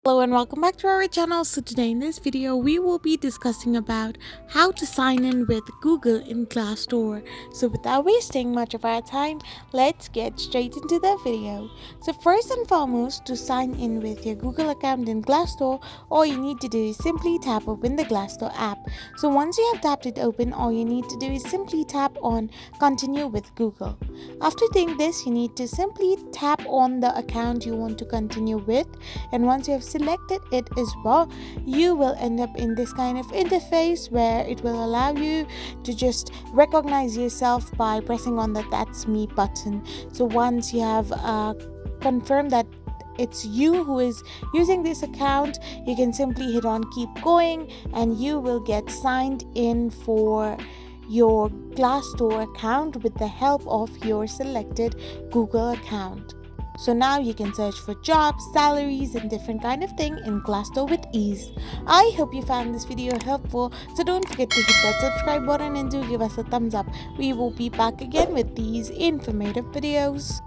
Hello and welcome back to our channel. So today in this video we will be discussing about how to sign in with Google in Glassdoor. So without wasting much of our time, let's get straight into the video. So first and foremost, to sign in with your Google account in Glassdoor, all you need to do is simply tap open the Glassdoor app. So once you have tapped it open, all you need to do is simply tap on continue with Google. After doing this, you need to simply tap on the account you want to continue with, and once you have selected it as well, you will end up in this kind of interface where it will allow you to just recognize yourself by pressing on the that's me button. So once you have confirmed that it's you who is using this account, you can simply hit on keep going and you will get signed in for your Glassdoor account with the help of your selected Google account. So now you can search for jobs, salaries, and different kind of thing in Glassdoor with ease. I hope you found this video helpful, so don't forget to hit that subscribe button and do give us a thumbs up. We will be back again with these informative videos.